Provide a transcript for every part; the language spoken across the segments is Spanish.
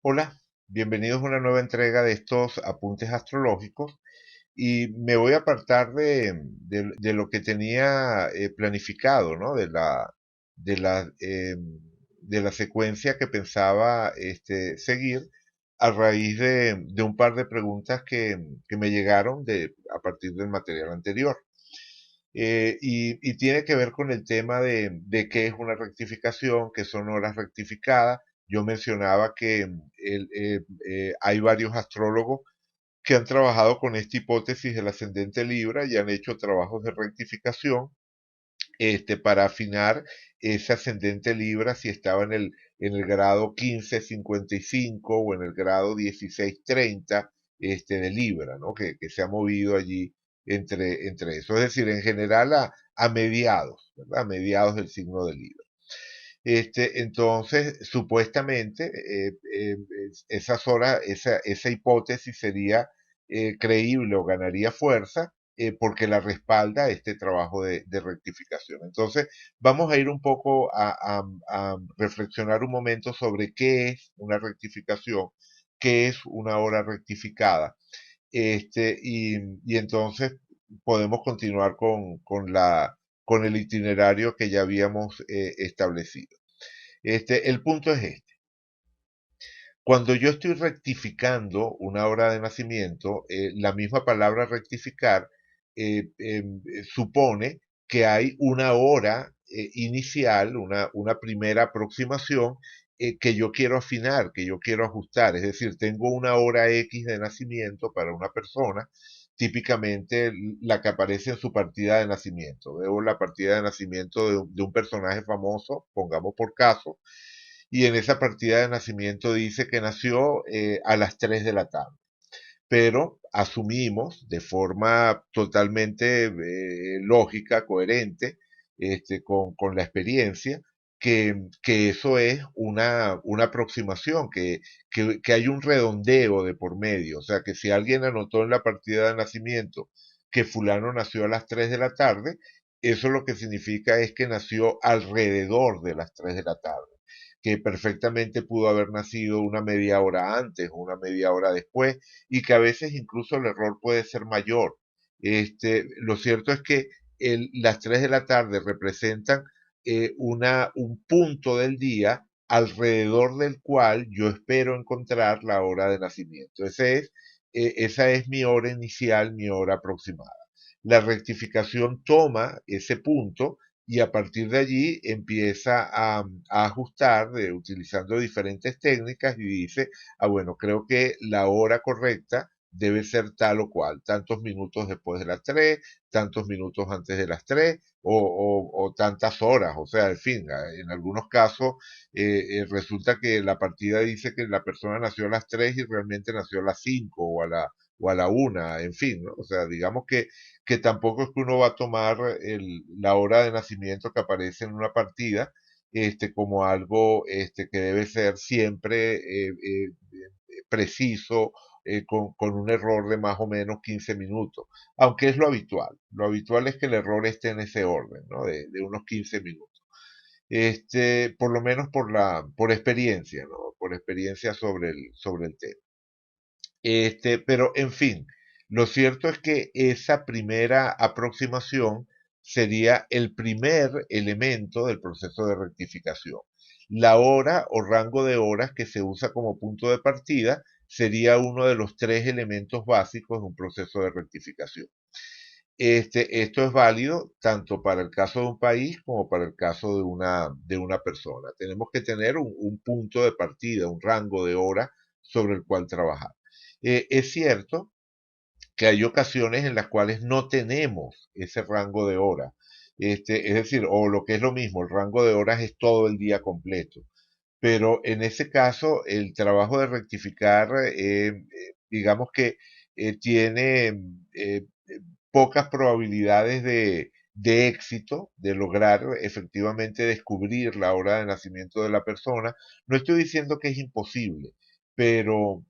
Hola, bienvenidos a una nueva entrega de estos apuntes astrológicos y me voy a apartar de lo que tenía planificado, ¿no? De la, eh, de la secuencia que pensaba seguir a raíz de un par de preguntas que me llegaron a partir del material anterior. Y tiene que ver con el tema de qué es una rectificación, qué son horas rectificadas. Yo mencionaba que hay varios astrólogos que han trabajado con esta hipótesis del ascendente Libra y han hecho trabajos de rectificación para afinar ese ascendente Libra si estaba en el grado 1555 o en el grado 1630 de Libra, ¿no? Que se ha movido allí entre eso. Es decir, en general a mediados, ¿verdad? A mediados del signo de Libra. Entonces, supuestamente, esas horas, esa hipótesis sería creíble o ganaría fuerza porque la respalda este trabajo de rectificación. Entonces, vamos a ir un poco a reflexionar un momento sobre qué es una rectificación, qué es una hora rectificada. Y entonces podemos continuar con el itinerario que ya habíamos establecido. El punto es este. Cuando yo estoy rectificando una hora de nacimiento, la misma palabra rectificar supone que hay una hora inicial, una primera aproximación que yo quiero afinar, que yo quiero ajustar. Es decir, tengo una hora X de nacimiento para una persona, típicamente la que aparece en su partida de nacimiento. Veo la partida de nacimiento de un personaje famoso, pongamos por caso, y en esa partida de nacimiento dice que nació a las 3 de la tarde. Pero asumimos de forma totalmente lógica, coherente, con la experiencia, que eso es una aproximación, que hay un redondeo de por medio. O sea, que si alguien anotó en la partida de nacimiento que fulano nació a las 3 de la tarde, eso lo que significa es que nació alrededor de las 3 de la tarde, que perfectamente pudo haber nacido una media hora antes o una media hora después, y que a veces incluso el error puede ser mayor. Lo cierto es que las 3 de la tarde representan un punto del día alrededor del cual yo espero encontrar la hora de nacimiento. Esa es mi hora inicial, mi hora aproximada. La rectificación toma ese punto y a partir de allí empieza a ajustar utilizando diferentes técnicas y dice, bueno, creo que la hora correcta debe ser tal o cual, tantos minutos después de las 3, tantos minutos antes de las 3 o tantas horas, o sea, en fin, en algunos casos resulta que la partida dice que la persona nació a las 3 y realmente nació a las 5 o a la 1, en fin, ¿no? O sea, digamos que tampoco es que uno va a tomar la hora de nacimiento que aparece en una partida como algo que debe ser siempre preciso, con un error de más o menos 15 minutos, aunque es lo habitual. Lo habitual es que el error esté en ese orden, ¿no? De unos 15 minutos. Por lo menos por experiencia, ¿no? Por experiencia sobre el tema. Pero en fin, lo cierto es que esa primera aproximación sería el primer elemento del proceso de rectificación. La hora o rango de horas que se usa como punto de partida sería uno de los tres elementos básicos de un proceso de rectificación. Esto es válido tanto para el caso de un país como para el caso de una persona. Tenemos que tener un punto de partida, un rango de horas sobre el cual trabajar. Es cierto que hay ocasiones en las cuales no tenemos ese rango de horas. Es decir, o lo que es lo mismo, el rango de horas es todo el día completo. Pero en ese caso, el trabajo de rectificar, digamos que tiene pocas probabilidades de éxito, de lograr efectivamente descubrir la hora de nacimiento de la persona. No estoy diciendo que es imposible, pero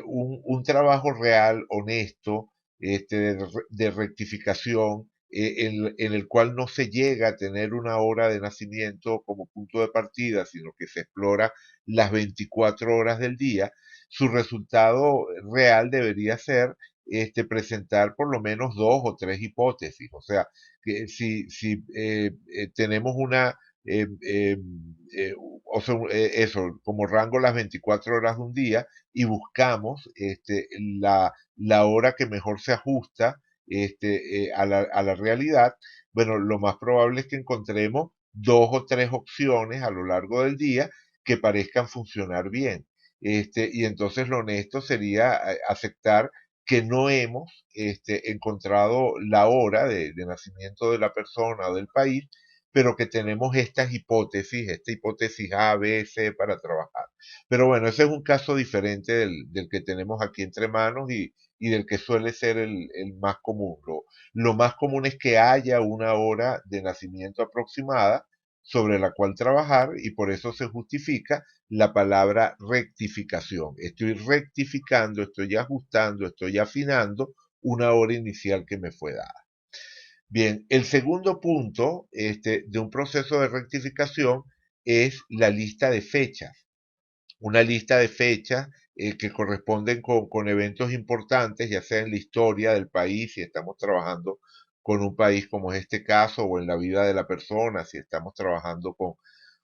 un trabajo real, honesto, de rectificación, en el cual no se llega a tener una hora de nacimiento como punto de partida, sino que se explora las 24 horas del día, su resultado real debería ser presentar por lo menos dos o tres hipótesis. O sea, que si tenemos una, o sea, eso, como rango las 24 horas de un día y buscamos la hora que mejor se ajusta a la realidad, bueno, lo más probable es que encontremos dos o tres opciones a lo largo del día que parezcan funcionar bien. Y entonces lo honesto sería aceptar que no hemos encontrado la hora de nacimiento de la persona o del país, pero que tenemos estas hipótesis, esta hipótesis A, B, C para trabajar. Pero bueno, ese es un caso diferente del que tenemos aquí entre manos y del que suele ser el más común. Lo más común es que haya una hora de nacimiento aproximada sobre la cual trabajar y por eso se justifica la palabra rectificación. Estoy rectificando, estoy ajustando, estoy afinando una hora inicial que me fue dada. Bien, el segundo punto de un proceso de rectificación es la lista de fechas. Una lista de fechas que corresponden con eventos importantes, ya sea en la historia del país, si estamos trabajando con un país como es este caso, o en la vida de la persona, si estamos trabajando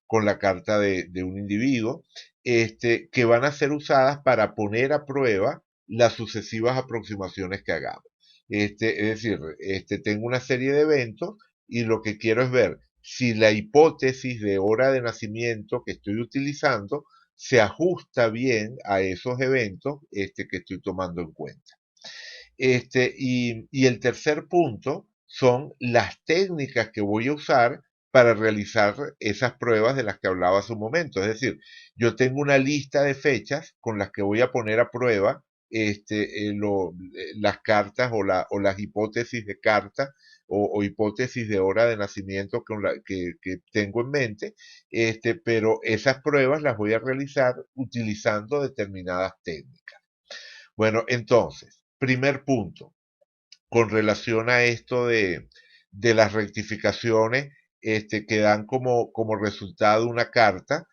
con la carta de un individuo, que van a ser usadas para poner a prueba las sucesivas aproximaciones que hagamos. Es decir, tengo una serie de eventos y lo que quiero es ver si la hipótesis de hora de nacimiento que estoy utilizando se ajusta bien a esos eventos que estoy tomando en cuenta. Y el tercer punto son las técnicas que voy a usar para realizar esas pruebas de las que hablaba hace un momento. Es decir, yo tengo una lista de fechas con las que voy a poner a prueba las cartas o las hipótesis de carta o hipótesis de hora de nacimiento que tengo en mente, pero esas pruebas las voy a realizar utilizando determinadas técnicas. Bueno, entonces, primer punto, con relación a esto de las rectificaciones que dan como resultado una carta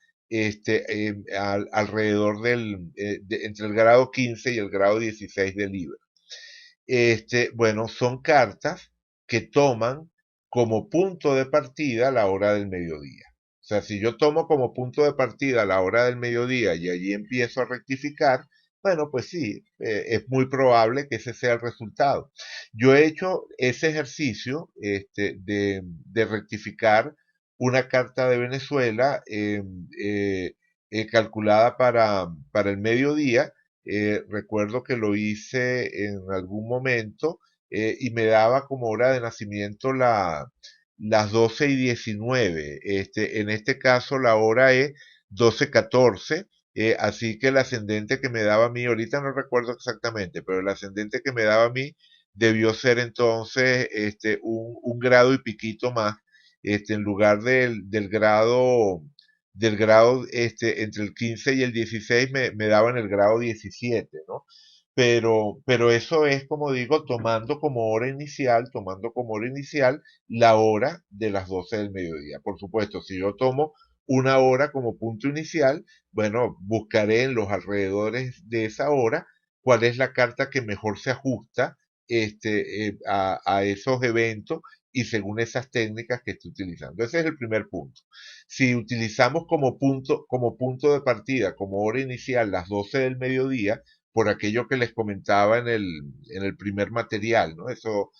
alrededor entre el grado 15 y el grado 16 del libro. Bueno, son cartas que toman como punto de partida la hora del mediodía. O sea, si yo tomo como punto de partida la hora del mediodía y allí empiezo a rectificar, bueno, pues sí, es muy probable que ese sea el resultado. Yo he hecho ese ejercicio de rectificar una carta de Venezuela calculada para el mediodía. Recuerdo que lo hice en algún momento y me daba como hora de nacimiento las 12:19. En este caso la hora es 12:14. Así que el ascendente que me daba a mí, ahorita no recuerdo exactamente, pero el ascendente que me daba a mí debió ser entonces un grado y piquito más, en lugar del grado entre el 15 y el 16 me daban el grado 17, ¿no? Pero eso es, como digo, tomando como hora inicial la hora de las 12 del mediodía. Por supuesto, si yo tomo una hora como punto inicial, bueno, buscaré en los alrededores de esa hora cuál es la carta que mejor se ajusta a esos eventos y según esas técnicas que estoy utilizando. Ese es el primer punto. Si utilizamos como punto de partida, como hora inicial, las 12 del mediodía, por aquello que les comentaba en el primer material, ¿no? Eso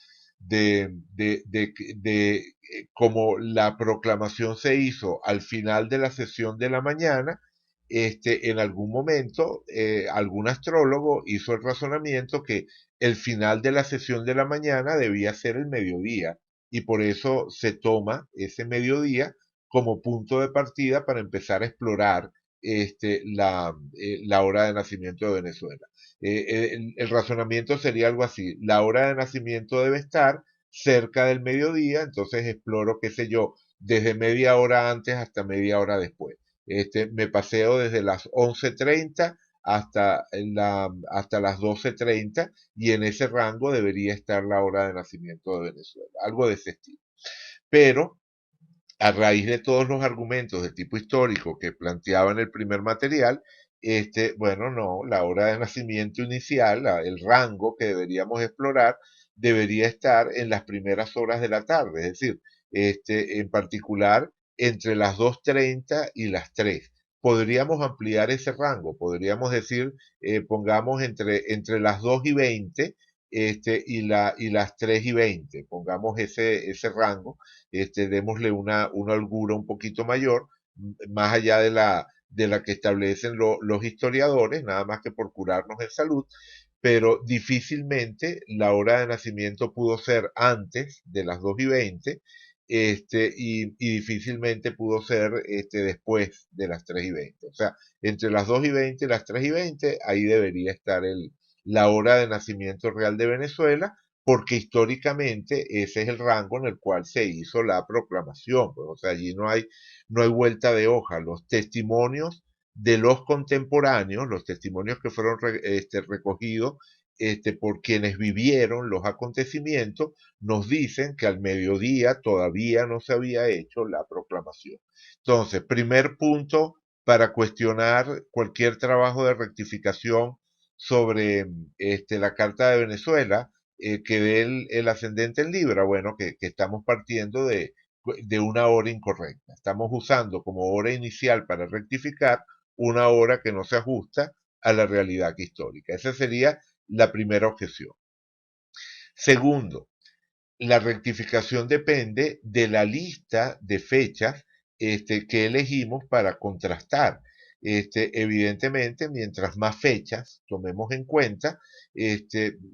como la proclamación se hizo al final de la sesión de la mañana, en algún momento algún astrólogo hizo el razonamiento que el final de la sesión de la mañana debía ser el mediodía y por eso se toma ese mediodía como punto de partida para empezar a explorar la hora de nacimiento de Venezuela. El razonamiento sería algo así, la hora de nacimiento debe estar cerca del mediodía, entonces exploro, qué sé yo, desde media hora antes hasta media hora después. Me paseo desde las 11:30 hasta las 12:30 y en ese rango debería estar la hora de nacimiento de Venezuela, algo de ese estilo. Pero a raíz de todos los argumentos de tipo histórico que planteaba en el primer material, bueno, no, la hora de nacimiento inicial, el rango que deberíamos explorar, debería estar en las primeras horas de la tarde, es decir, en particular entre las 2:30 y las 3. Podríamos ampliar ese rango, podríamos decir, pongamos entre las 2:20 y las 3:20, pongamos ese rango, démosle una holgura un poquito mayor, más allá de la que establecen los historiadores, nada más que por curarnos en salud, pero difícilmente la hora de nacimiento pudo ser antes de las 2:20, y difícilmente pudo ser después de las 3:20. O sea, entre las 2:20 y las 3:20, ahí debería estar la hora de nacimiento real de Venezuela, porque históricamente ese es el rango en el cual se hizo la proclamación. Pues, o sea, allí no hay vuelta de hoja. Los testimonios de los contemporáneos, los testimonios que fueron recogidos por quienes vivieron los acontecimientos, nos dicen que al mediodía todavía no se había hecho la proclamación. Entonces, primer punto para cuestionar cualquier trabajo de rectificación sobre la Carta de Venezuela, que dé el ascendente en Libra, bueno, que estamos partiendo de una hora incorrecta. Estamos usando como hora inicial para rectificar una hora que no se ajusta a la realidad histórica. Esa sería la primera objeción. Segundo, la rectificación depende de la lista de fechas que elegimos para contrastar. Evidentemente, mientras más fechas tomemos en cuenta,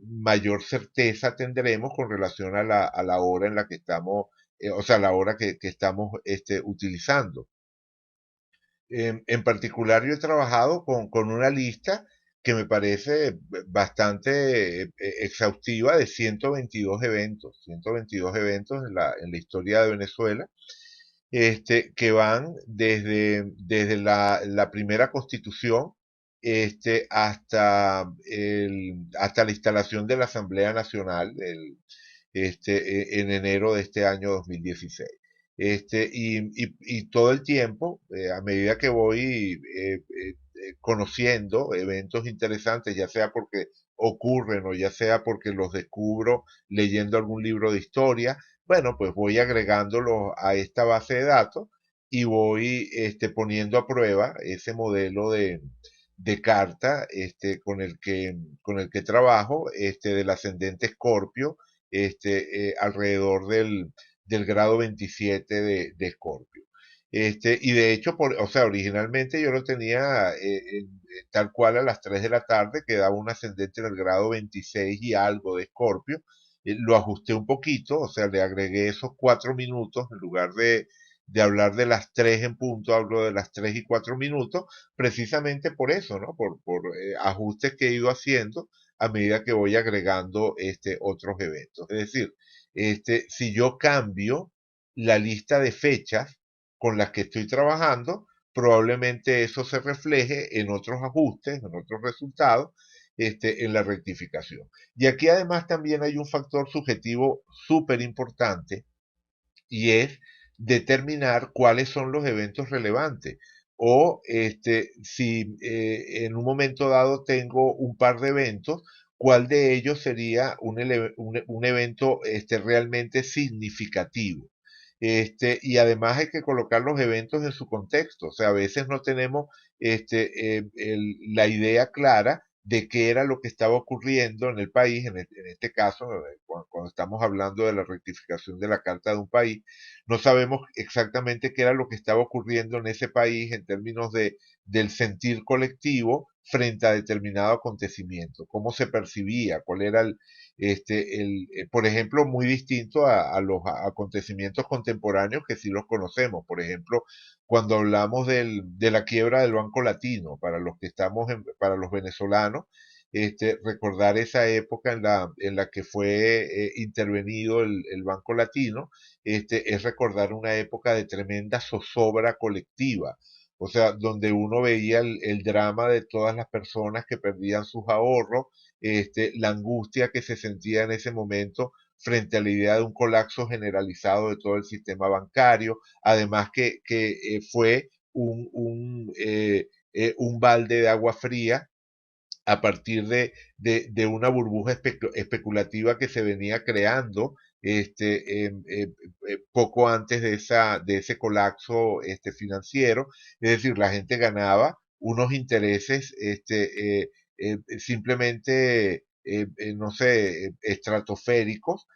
mayor certeza tendremos con relación a la hora en la que estamos, o sea, la hora que estamos utilizando. En particular, yo he trabajado con una lista que me parece bastante exhaustiva, de 122 eventos en la historia de Venezuela, que van desde la primera constitución, hasta la instalación de la Asamblea Nacional en enero de este año 2016. Y todo el tiempo, a medida que voy conociendo eventos interesantes, ya sea porque ocurren o ya sea porque los descubro leyendo algún libro de historia, bueno, pues voy agregándolo a esta base de datos y voy poniendo a prueba ese modelo de carta con el que trabajo, del ascendente Escorpio, alrededor del grado 27 de Escorpio. Y de hecho, o sea, originalmente yo lo tenía tal cual a las 3 de la tarde, que daba un ascendente en el grado 26 y algo de Escorpio. Lo ajusté un poquito, o sea, le agregué esos 4 minutos, en lugar de hablar de las 3 en punto, hablo de las 3 y 4 minutos, precisamente por eso, ¿no? Por ajustes que he ido haciendo a medida que voy agregando otros eventos. Es decir, si yo cambio la lista de fechas con las que estoy trabajando, probablemente eso se refleje en otros ajustes, en otros resultados, en la rectificación. Y aquí además también hay un factor subjetivo súper importante, y es determinar cuáles son los eventos relevantes. O si en un momento dado tengo un par de eventos, cuál de ellos sería un evento realmente significativo. Y además hay que colocar los eventos en su contexto. O sea, a veces no tenemos la idea clara de qué era lo que estaba ocurriendo en el país, en este caso, cuando estamos hablando de la rectificación de la Carta de un país, no sabemos exactamente qué era lo que estaba ocurriendo en ese país en términos del sentir colectivo frente a determinado acontecimiento, cómo se percibía, cuál era por ejemplo, muy distinto a los acontecimientos contemporáneos que sí los conocemos. Por ejemplo, cuando hablamos de la quiebra del Banco Latino, para los que estamos, para los venezolanos, recordar esa época en la que fue intervenido el Banco Latino, es recordar una época de tremenda zozobra colectiva, o sea, donde uno veía el drama de todas las personas que perdían sus ahorros, la angustia que se sentía en ese momento frente a la idea de un colapso generalizado de todo el sistema bancario, además que fue un balde de agua fría a partir de una burbuja especulativa que se venía creando poco antes de ese colapso financiero. Es decir, la gente ganaba unos intereses simplemente, no sé, estratosféricos.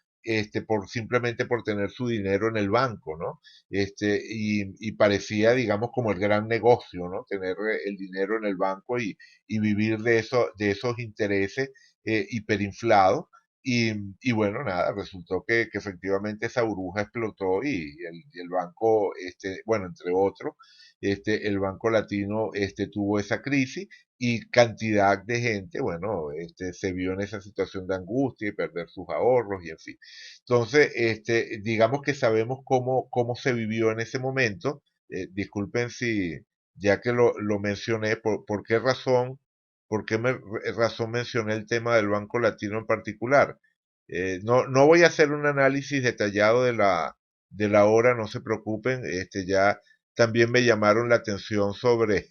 Simplemente por tener su dinero en el banco, ¿no? Y parecía, digamos, como el gran negocio, ¿no? Tener el dinero en el banco y vivir de esos intereses hiperinflados. Y bueno, nada, resultó que efectivamente esa burbuja explotó y el banco, bueno, entre otros, el Banco Latino tuvo esa crisis y cantidad de gente, bueno, se vio en esa situación de angustia y perder sus ahorros y en fin. Entonces, digamos que sabemos cómo se vivió en ese momento. Disculpen si, ya que lo mencioné, por qué razón, razón mencioné el tema del Banco Latino en particular. No voy a hacer un análisis detallado de la hora, no se preocupen, ya también me llamaron la atención sobre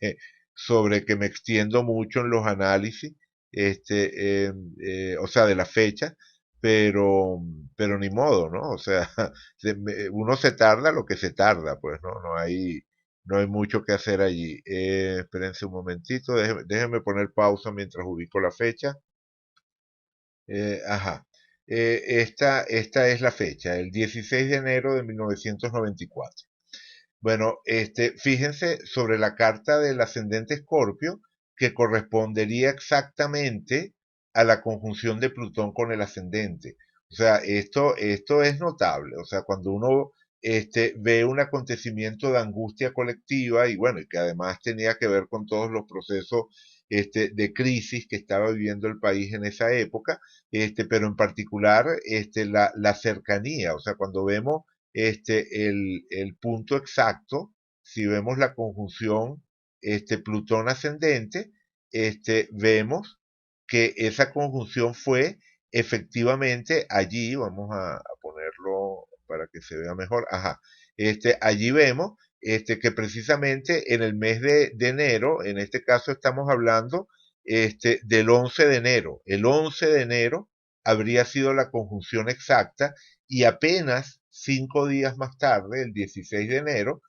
que me extiendo mucho en los análisis, o sea, de la fecha, pero, pero ni modo, ¿no? O sea, uno se tarda lo que se tarda, pues, ¿no? No hay mucho que hacer allí. Espérense un momentito, déjenme poner pausa mientras ubico la fecha. Ajá. Esta es la fecha, el 16 de enero de 1994. Bueno, fíjense sobre la carta del ascendente Escorpio, que correspondería exactamente a la conjunción de Plutón con el ascendente. O sea, esto es notable. O sea, cuando uno ve un acontecimiento de angustia colectiva y bueno, y que además tenía que ver con todos los procesos de crisis que estaba viviendo el país en esa época, pero en particular la cercanía. O sea, cuando vemos el punto exacto, si vemos la conjunción Plutón ascendente, vemos que esa conjunción fue efectivamente allí, vamos a ponerlo para que se vea mejor, ajá, allí vemos que precisamente en el mes de enero, en este caso estamos hablando del 11 de enero, el 11 de enero habría sido la conjunción exacta y apenas 5 días más tarde, el 16 de enero,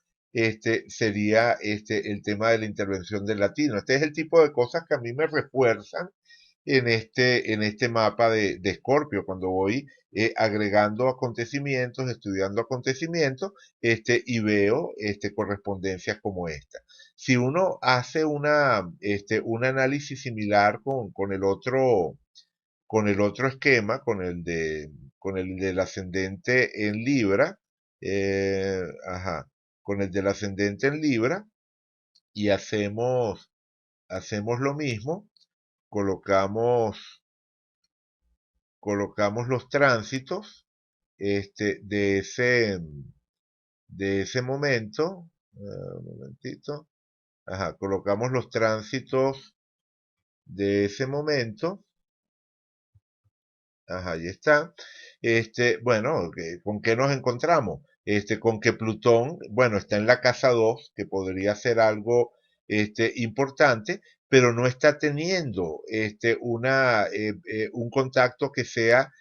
sería el tema de la intervención del latino. Este es el tipo de cosas que a mí me refuerzan en este mapa de Escorpio, cuando voy agregando acontecimientos, estudiando acontecimientos, y veo correspondencias como esta. Si uno hace un análisis similar con el otro esquema, con el del ascendente en Libra, ajá, con el del ascendente en Libra, y hacemos lo mismo, colocamos, colocamos los tránsitos de de ese momento, un momentito, ajá, colocamos los tránsitos de ese momento. Ajá, ahí está. Bueno, ¿con qué nos encontramos? Con que Plutón, bueno, está en la casa 2, que podría ser algo importante, pero no está teniendo un contacto que sea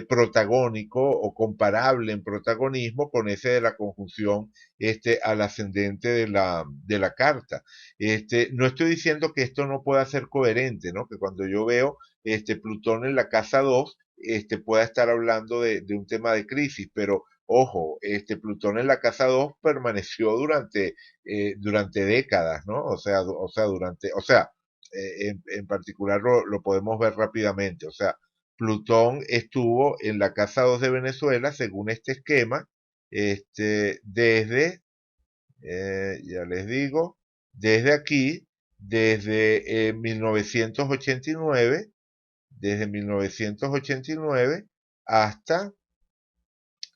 protagónico o comparable en protagonismo con ese de la conjunción al ascendente de la carta. No estoy diciendo que esto no pueda ser coherente, ¿no? Que cuando yo veo Plutón en la casa 2 pueda estar hablando de un tema de crisis, pero ojo, Plutón en la casa 2 permaneció durante décadas, ¿no? En particular lo podemos ver rápidamente, o sea, Plutón estuvo en la casa 2 de Venezuela, según este esquema, desde, ya les digo, desde aquí, desde 1989, desde 1989 hasta,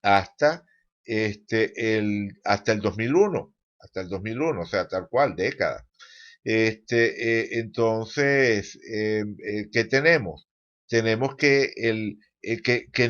hasta, hasta el 2001. hasta el 2001, o sea, tal cual, décadas. Entonces, ¿qué tenemos? Tenemos que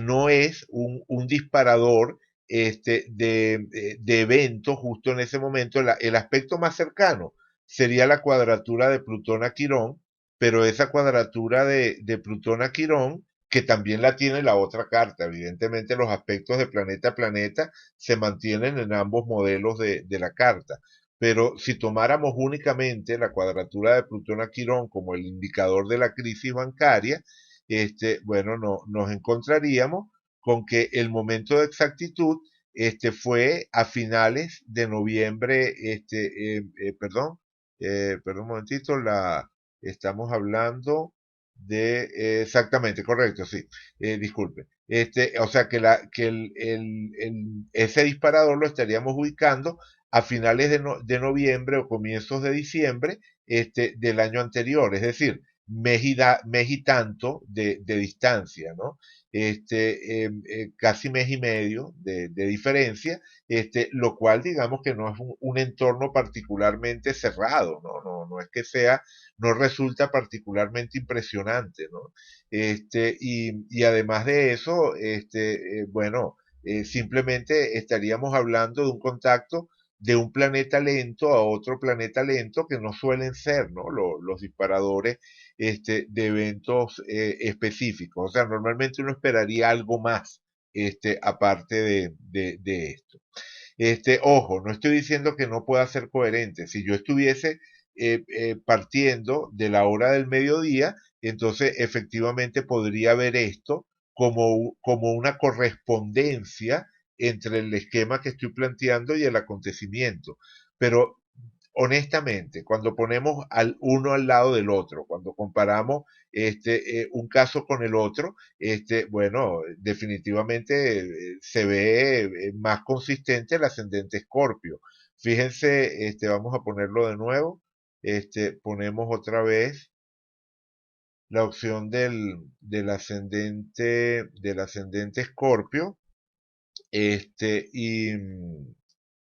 no es un disparador de evento justo en ese momento. El aspecto más cercano sería la cuadratura de Plutón a Quirón, pero esa cuadratura de Plutón a Quirón, que también la tiene la otra carta. Evidentemente los aspectos de planeta a planeta se mantienen en ambos modelos de la carta. Pero si tomáramos únicamente la cuadratura de Plutón a Quirón como el indicador de la crisis bancaria, bueno, no, nos encontraríamos con que el momento de exactitud fue a finales de noviembre, perdón un momentito, estamos hablando de, exactamente, correcto, sí, disculpe. O sea que, ese disparador lo estaríamos ubicando a finales de noviembre o comienzos de diciembre del año anterior, es decir, mes y tanto de distancia, ¿no? Casi mes y medio de diferencia, lo cual digamos que no es un entorno particularmente cerrado, ¿no? No es que sea, no resulta particularmente impresionante, ¿no? Y además de eso, bueno, simplemente estaríamos hablando de un contacto de un planeta lento a otro planeta lento que no suelen ser, ¿no? Los disparadores de eventos específicos. O sea, normalmente uno esperaría algo más aparte de esto. Ojo, no estoy diciendo que no pueda ser coherente. Si yo estuviese partiendo de la hora del mediodía, entonces efectivamente podría ver esto como una correspondencia entre el esquema que estoy planteando y el acontecimiento. Pero honestamente, cuando ponemos al uno al lado del otro, cuando comparamos un caso con el otro, bueno, definitivamente se ve más consistente el ascendente Escorpio. Fíjense, vamos a ponerlo de nuevo. Ponemos otra vez la opción del ascendente Escorpio, este, y,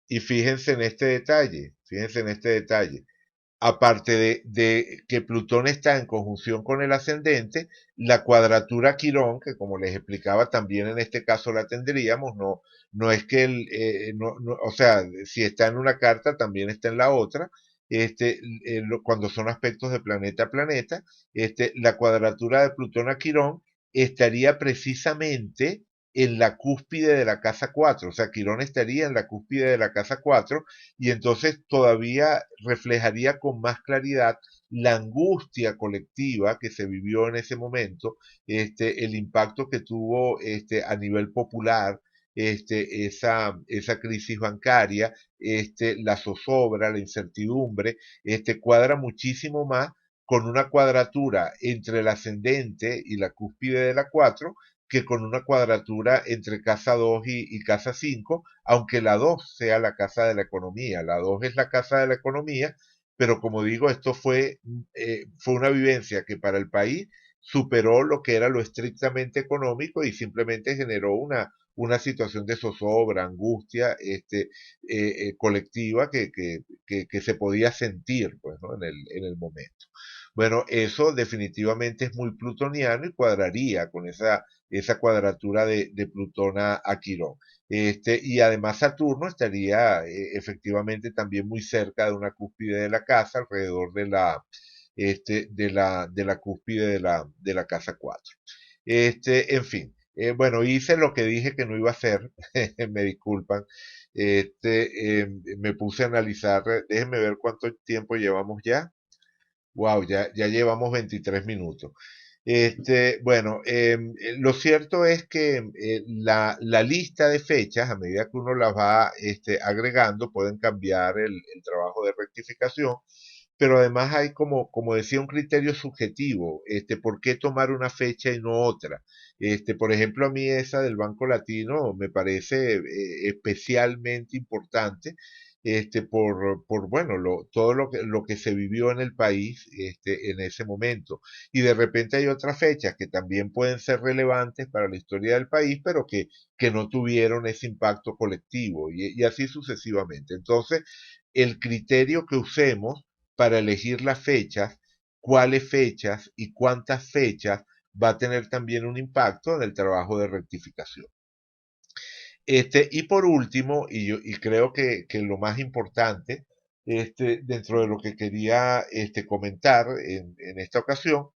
y fíjense en este detalle. Aparte de que Plutón está en conjunción con el ascendente, la cuadratura Quirón, que como les explicaba, también en este caso la tendríamos, no es que o sea, si está en una carta, también está en la otra, cuando son aspectos de planeta a planeta, la cuadratura de Plutón a Quirón estaría precisamente en la cúspide de la casa 4, o sea, Quirón estaría en la cúspide de la casa 4 y entonces todavía reflejaría con más claridad la angustia colectiva que se vivió en ese momento, el impacto que tuvo a nivel popular, esa crisis bancaria, la zozobra, la incertidumbre, cuadra muchísimo más con una cuadratura entre el ascendente y la cúspide de la 4 que con una cuadratura entre casa 2 y casa 5, aunque la 2 sea la casa de la economía. La 2 es la casa de la economía, pero como digo, esto fue una vivencia que para el país superó lo que era lo estrictamente económico y simplemente generó una situación de zozobra, angustia colectiva que se podía sentir pues, ¿no? en el momento. Bueno, eso definitivamente es muy plutoniano y cuadraría con esa cuadratura de Plutón a Quirón. Y además Saturno estaría efectivamente también muy cerca de una cúspide de la casa, alrededor de la cúspide de la casa 4. En fin, bueno, hice lo que dije que no iba a hacer, me disculpan. Me puse a analizar, déjenme ver cuánto tiempo llevamos ya. Wow, ya llevamos 23 minutos. Bueno, lo cierto es que la lista de fechas, a medida que uno las va agregando, pueden cambiar el trabajo de rectificación, pero además hay como decía, un criterio subjetivo, ¿por qué tomar una fecha y no otra? Por ejemplo, a mí esa del Banco Latino me parece especialmente importante, bueno, todo lo que se vivió en el país, en ese momento. Y de repente hay otras fechas que también pueden ser relevantes para la historia del país, pero que no tuvieron ese impacto colectivo y así sucesivamente. Entonces, el criterio que usemos para elegir las fechas, cuáles fechas y cuántas fechas va a tener también un impacto en el trabajo de rectificación. Y por último, y creo que lo más importante, dentro de lo que quería comentar en esta ocasión,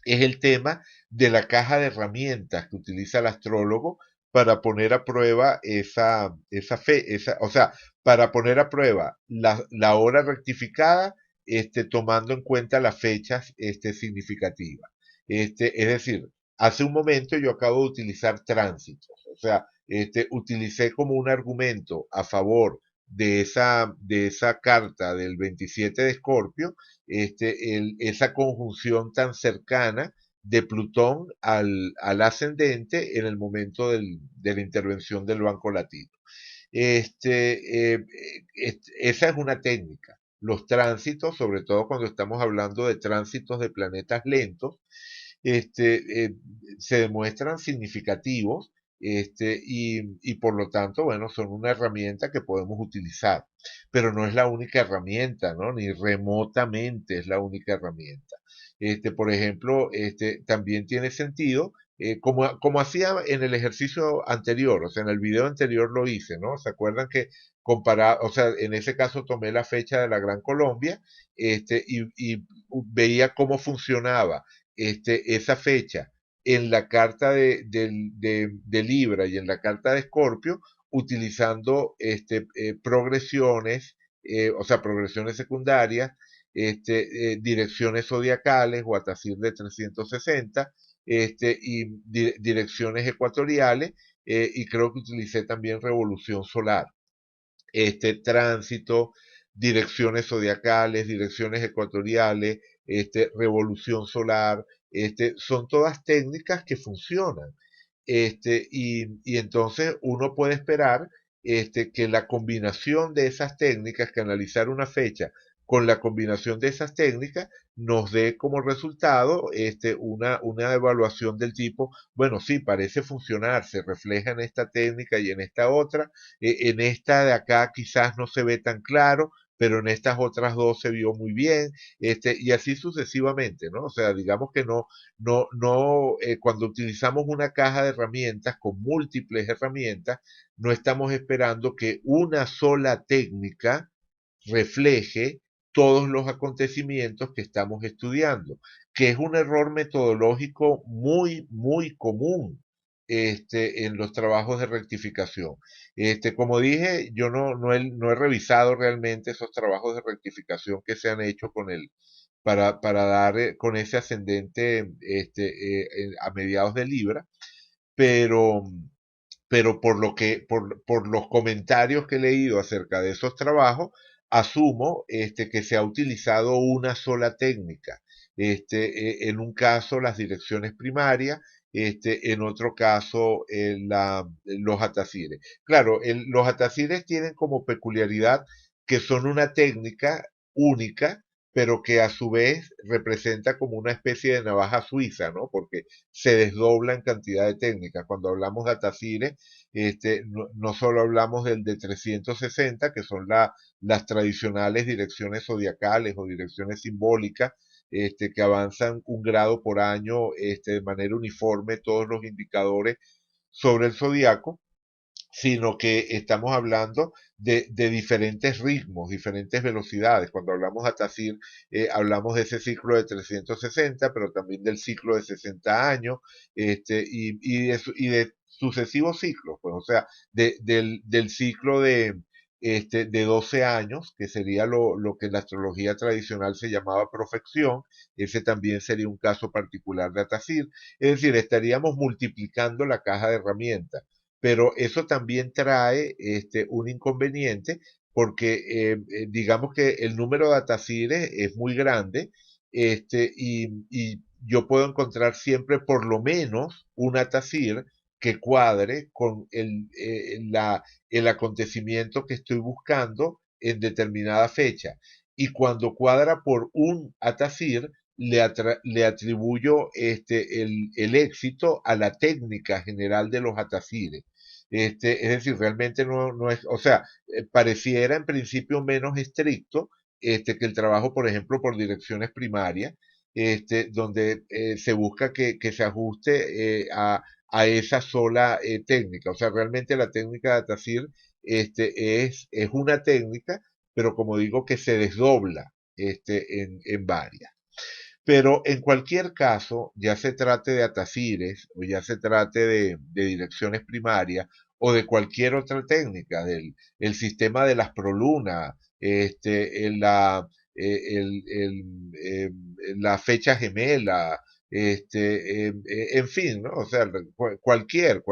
es el tema de la caja de herramientas que utiliza el astrólogo para poner a prueba o sea, para poner a prueba la hora rectificada, tomando en cuenta las fechas, significativas. Es decir, hace un momento yo acabo de utilizar tránsitos, o sea, utilicé como un argumento a favor de esa carta del 27 de Escorpio, esa conjunción tan cercana de Plutón al ascendente en el momento de la intervención del Banco Latino. Esa es una técnica. Los tránsitos, sobre todo cuando estamos hablando de tránsitos de planetas lentos, se demuestran significativos, y por lo tanto, bueno, son una herramienta que podemos utilizar, pero no es la única herramienta, ¿no? Ni remotamente es la única herramienta. Por ejemplo, también tiene sentido, como hacía en el ejercicio anterior, o sea, en el video anterior lo hice, ¿no? ¿Se acuerdan que o sea, en ese caso tomé la fecha de la Gran Colombia, y veía cómo funcionaba esa fecha en la carta de Libra y en la carta de Escorpio, utilizando progresiones, o sea, progresiones secundarias, direcciones zodiacales, Guatacir de 360, y direcciones ecuatoriales, y creo que utilicé también revolución solar, tránsito, direcciones zodiacales, direcciones ecuatoriales, revolución solar, son todas técnicas que funcionan. Y entonces uno puede esperar, que la combinación de esas técnicas, que analizar una fecha con la combinación de esas técnicas, nos dé como resultado, una evaluación del tipo, bueno, sí, parece funcionar, se refleja en esta técnica y en esta otra, en esta de acá quizás no se ve tan claro, pero en estas otras dos se vio muy bien, y así sucesivamente, ¿no? O sea, digamos que cuando utilizamos una caja de herramientas con múltiples herramientas, no estamos esperando que una sola técnica refleje todos los acontecimientos que estamos estudiando, que es un error metodológico muy, muy común, en los trabajos de rectificación. Como dije, yo no he revisado realmente esos trabajos de rectificación que se han hecho para dar, con ese ascendente, a mediados de Libra, pero, pero por los comentarios que he leído acerca de esos trabajos, asumo, que se ha utilizado una sola técnica. En un caso las direcciones primarias, en otro caso, los atacires. Claro, los atacires tienen como peculiaridad que son una técnica única, pero que a su vez representa como una especie de navaja suiza, ¿no? Porque se desdobla en cantidad de técnicas. Cuando hablamos de atacires, no solo hablamos del de 360, que son las tradicionales direcciones zodiacales o direcciones simbólicas, que avanzan un grado por año, de manera uniforme todos los indicadores sobre el zodiaco, sino que estamos hablando de diferentes ritmos, diferentes velocidades. Cuando hablamos de Tazir, hablamos de ese ciclo de 360, pero también del ciclo de 60 años, y de sucesivos ciclos, pues, o sea, del ciclo de 12 años, que sería lo que en la astrología tradicional se llamaba profección. Ese también sería un caso particular de Atacir. Es decir, estaríamos multiplicando la caja de herramientas, pero eso también trae, un inconveniente, porque, digamos que el número de atacires es muy grande, y yo puedo encontrar siempre por lo menos un atacir que cuadre con el acontecimiento que estoy buscando en determinada fecha. Y cuando cuadra por un atacir, le atribuyo, el éxito a la técnica general de los atacires. Es decir, realmente no es, o sea, pareciera en principio menos estricto que el trabajo, por ejemplo, por direcciones primarias, donde se busca que se ajuste a esa sola técnica. O sea, realmente la técnica de Atacir es una técnica, pero como digo, que se desdobla en varias. Pero en cualquier caso, ya se trate de atacires o ya se trate de direcciones primarias o de cualquier otra técnica, del el sistema de las prolunas, la fecha gemela, en fin, ¿no? O sea, cualquier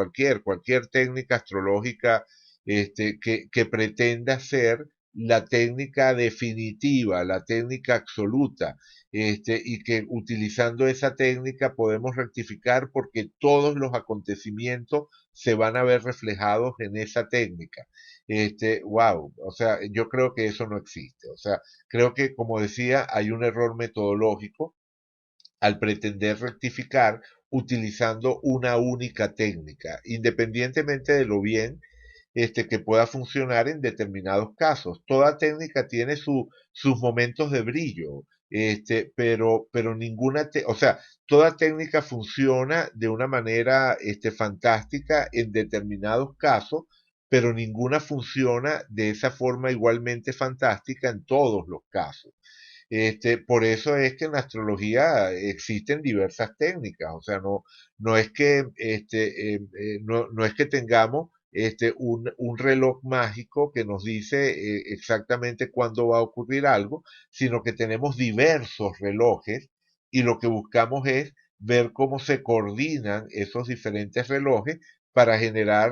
técnica astrológica que pretenda ser la técnica definitiva, la técnica absoluta, y que utilizando esa técnica podemos rectificar porque todos los acontecimientos se van a ver reflejados en esa técnica. Wow, o sea, yo creo que eso no existe. O sea, creo que, como decía, hay un error metodológico al pretender rectificar utilizando una única técnica, independientemente de lo bien que pueda funcionar en determinados casos. Toda técnica tiene sus momentos de brillo, pero o sea, toda técnica funciona de una manera fantástica en determinados casos, pero ninguna funciona de esa forma igualmente fantástica en todos los casos. Por eso es que en la astrología existen diversas técnicas, o sea, no es que, no es que tengamos un reloj mágico que nos dice exactamente cuándo va a ocurrir algo, sino que tenemos diversos relojes y lo que buscamos es ver cómo se coordinan esos diferentes relojes para generar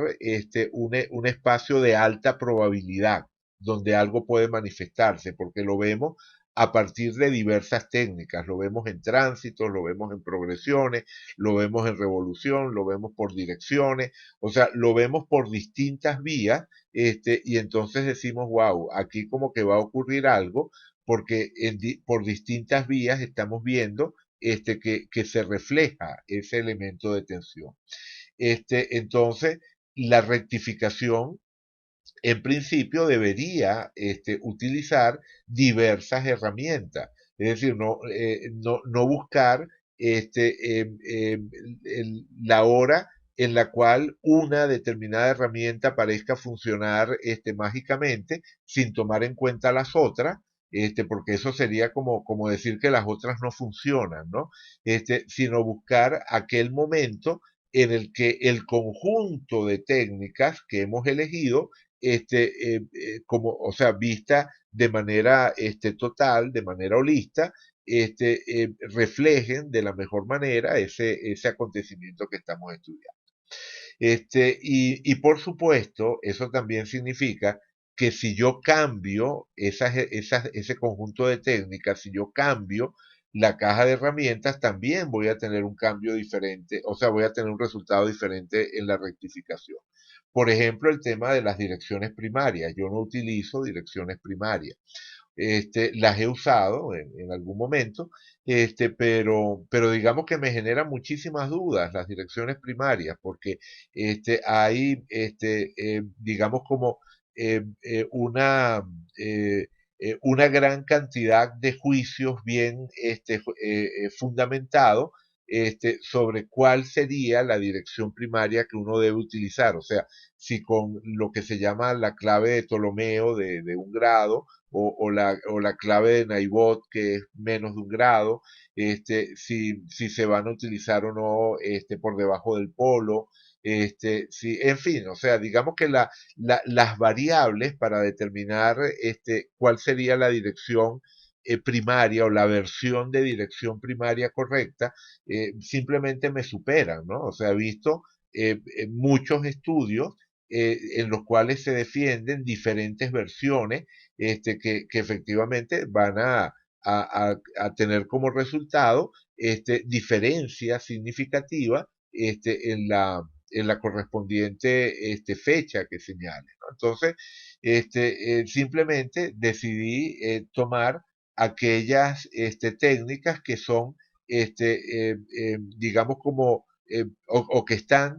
un espacio de alta probabilidad donde algo puede manifestarse, porque lo vemos a partir de diversas técnicas. Lo vemos en tránsitos, lo vemos en progresiones, lo vemos en revolución, lo vemos por direcciones, o sea, lo vemos por distintas vías, y entonces decimos, wow, aquí como que va a ocurrir algo, porque por distintas vías estamos viendo que se refleja ese elemento de tensión. Entonces, la rectificación en principio debería utilizar diversas herramientas, es decir, no buscar la hora en la cual una determinada herramienta parezca funcionar mágicamente sin tomar en cuenta las otras, porque eso sería como decir que las otras no funcionan, ¿no? Sino buscar aquel momento en el que el conjunto de técnicas que hemos elegido o sea, vista de manera total, de manera holista, reflejen de la mejor manera ese acontecimiento que estamos estudiando. Y por supuesto, eso también significa que si yo cambio ese conjunto de técnicas, si yo cambio la caja de herramientas, también voy a tener un cambio diferente, o sea, voy a tener un resultado diferente en la rectificación. Por ejemplo, el tema de las direcciones primarias. Yo no utilizo direcciones primarias. Las he usado en algún momento, pero digamos que me genera muchísimas dudas las direcciones primarias, porque hay, digamos, como eh, eh, una, una gran cantidad de juicios bien fundamentados sobre cuál sería la dirección primaria que uno debe utilizar. O sea, si con lo que se llama la clave de Ptolomeo de un grado, o la clave de Naivot, que es menos de un grado, si se van a utilizar o no por debajo del polo, si, en fin, o sea, digamos que las variables para determinar cuál sería la dirección primaria o la versión de dirección primaria correcta, simplemente me superan, ¿no? O sea, he visto muchos estudios en los cuales se defienden diferentes versiones que efectivamente van a tener como resultado diferencias significativas en la correspondiente fecha que señale, ¿no? Entonces, simplemente decidí tomar aquellas técnicas que son, digamos, como o que están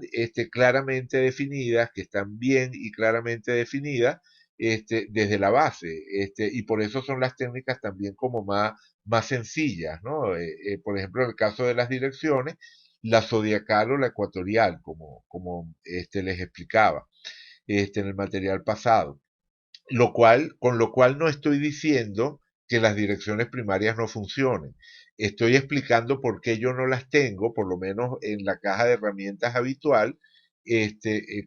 claramente definidas, que están bien y claramente definidas desde la base. Y por eso son las técnicas también como más sencillas, ¿no? Por ejemplo, en el caso de las direcciones, la zodiacal o la ecuatorial, como les explicaba en el material pasado. Con lo cual no estoy diciendo que las direcciones primarias no funcionen. Estoy explicando por qué yo no las tengo, por lo menos en la caja de herramientas habitual,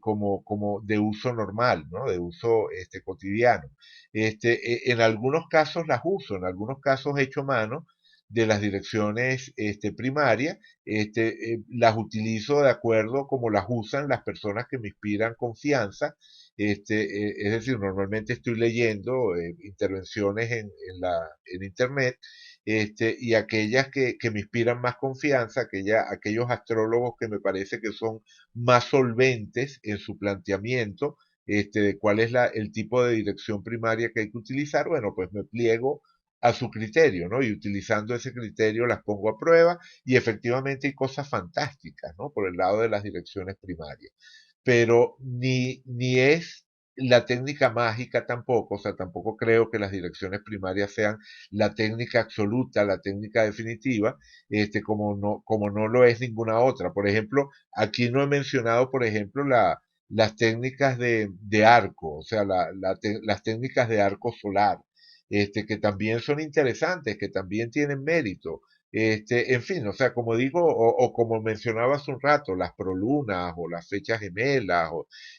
como de uso normal, ¿no? De uso cotidiano. En algunos casos las uso, en algunos casos he hecho mano de las direcciones primarias, las utilizo de acuerdo como las usan las personas que me inspiran confianza, es decir, normalmente estoy leyendo intervenciones en internet, y aquellas que me inspiran más confianza, aquellos astrólogos que me parece que son más solventes en su planteamiento, de cuál es el tipo de dirección primaria que hay que utilizar, bueno, pues me pliego a su criterio, ¿no? Y utilizando ese criterio las pongo a prueba y efectivamente hay cosas fantásticas, ¿no? Por el lado de las direcciones primarias, pero ni es la técnica mágica tampoco, o sea, tampoco creo que las direcciones primarias sean la técnica absoluta, la técnica definitiva, como no lo es ninguna otra. Por ejemplo, aquí no he mencionado, por ejemplo, las técnicas de arco, o sea, las técnicas de arco solar, que también son interesantes, que también tienen mérito. En fin, o sea, como digo, o como mencionaba hace un rato, las prolunas o las fechas gemelas,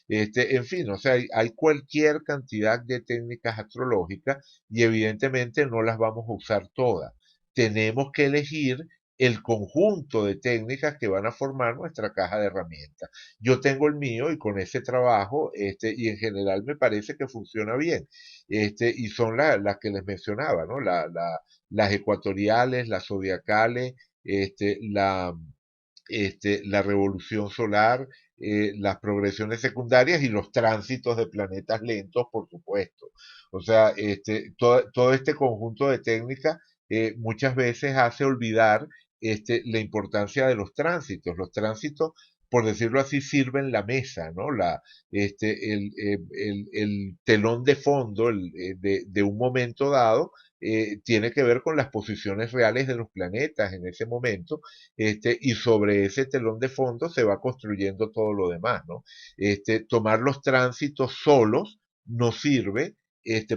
en fin, o sea, hay cualquier cantidad de técnicas astrológicas y evidentemente no las vamos a usar todas. Tenemos que elegir el conjunto de técnicas que van a formar nuestra caja de herramientas. Yo tengo el mío y con ese trabajo, y en general me parece que funciona bien. Y son las que les mencionaba, ¿no? Las ecuatoriales, las zodiacales, este, la, la revolución solar, las progresiones secundarias y los tránsitos de planetas lentos, por supuesto. O sea, todo este conjunto de técnicas muchas veces hace olvidar la importancia de los tránsitos. Los tránsitos, por decirlo así, sirven la mesa, ¿no? El telón de fondo de un momento dado tiene que ver con las posiciones reales de los planetas en ese momento, y sobre ese telón de fondo se va construyendo todo lo demás, ¿no? Tomar los tránsitos solos no sirve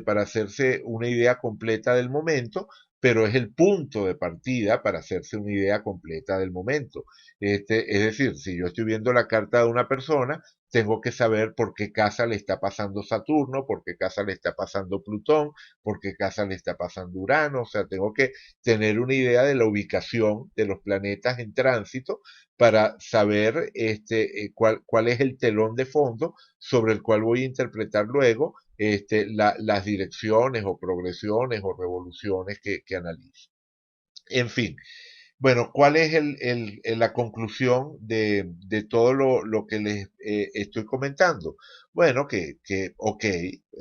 para hacerse una idea completa del momento, pero es el punto de partida para hacerse una idea completa del momento. Es decir, si yo estoy viendo la carta de una persona, tengo que saber por qué casa le está pasando Saturno, por qué casa le está pasando Plutón, por qué casa le está pasando Urano, o sea, tengo que tener una idea de la ubicación de los planetas en tránsito para saber cuál es el telón de fondo sobre el cual voy a interpretar luego las direcciones o progresiones o revoluciones que analizo. En fin, bueno, ¿cuál es la conclusión de todo lo que les estoy comentando? Bueno, ok,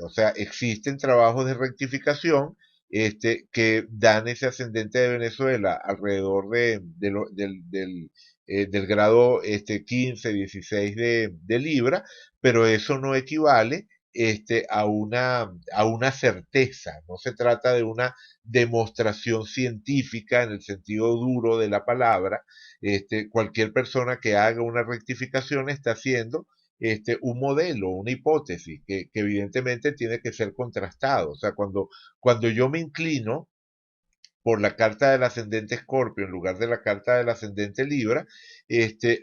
o sea, existen trabajos de rectificación que dan ese ascendente de Venezuela alrededor del grado 15, 16 de Libra, pero eso no equivale a una certeza, no se trata de una demostración científica en el sentido duro de la palabra. Cualquier persona que haga una rectificación está haciendo un modelo, una hipótesis que evidentemente tiene que ser contrastado. O sea, cuando yo me inclino por la carta del ascendente Escorpio en lugar de la carta del ascendente Libra,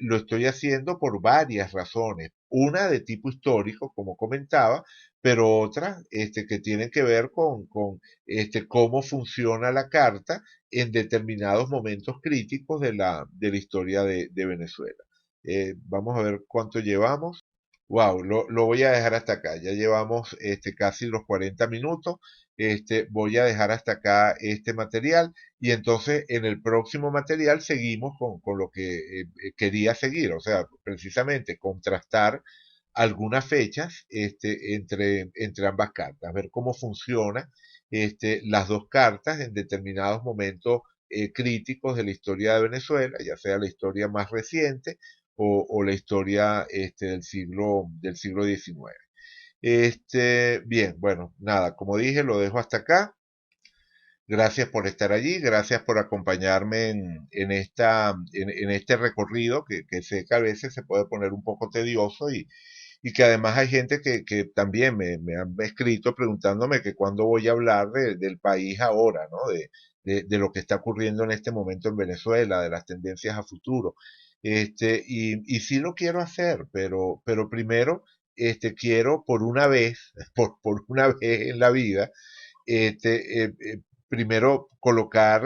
lo estoy haciendo por varias razones. Una de tipo histórico, como comentaba, pero otras que tienen que ver con cómo funciona la carta en determinados momentos críticos de la historia de Venezuela. Vamos a ver cuánto llevamos. Wow, lo voy a dejar hasta acá. Ya llevamos casi los 40 minutos. Voy a dejar hasta acá este material y entonces en el próximo material seguimos con lo que quería seguir, o sea, precisamente contrastar algunas fechas entre ambas cartas, ver cómo funciona las dos cartas en determinados momentos críticos de la historia de Venezuela, ya sea la historia más reciente o la historia del siglo XIX. Bien, bueno, nada, como dije, lo dejo hasta acá. Gracias por estar allí, gracias por acompañarme en este recorrido que sé que a veces se puede poner un poco tedioso y que además hay gente que también me han escrito preguntándome que cuándo voy a hablar del país ahora, ¿no? De lo que está ocurriendo en este momento en Venezuela, de las tendencias a futuro. Y sí lo quiero hacer, pero primero quiero por una vez, por una vez en la vida, primero colocar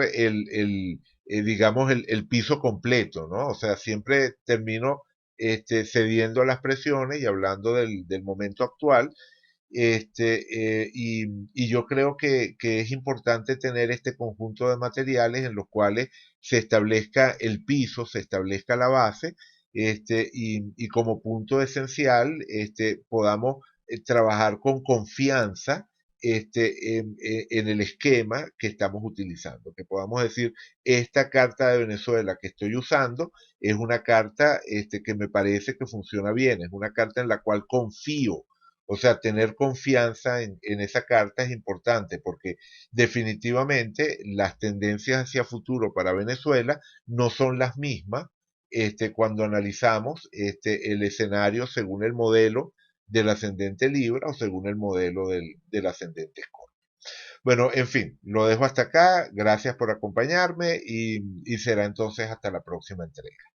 digamos, el piso completo, ¿no? O sea, siempre termino cediendo a las presiones y hablando del momento actual. Y yo creo que es importante tener este conjunto de materiales en los cuales se establezca el piso, se establezca la base, y como punto esencial, podamos trabajar con confianza en el esquema que estamos utilizando, que podamos decir, esta carta de Venezuela que estoy usando es una carta que me parece que funciona bien, es una carta en la cual confío. O sea, tener confianza en esa carta es importante porque definitivamente las tendencias hacia futuro para Venezuela no son las mismas cuando analizamos el escenario según el modelo del ascendente Libra o según el modelo del ascendente Escorpio. Bueno, en fin, lo dejo hasta acá. Gracias por acompañarme y será entonces hasta la próxima entrega.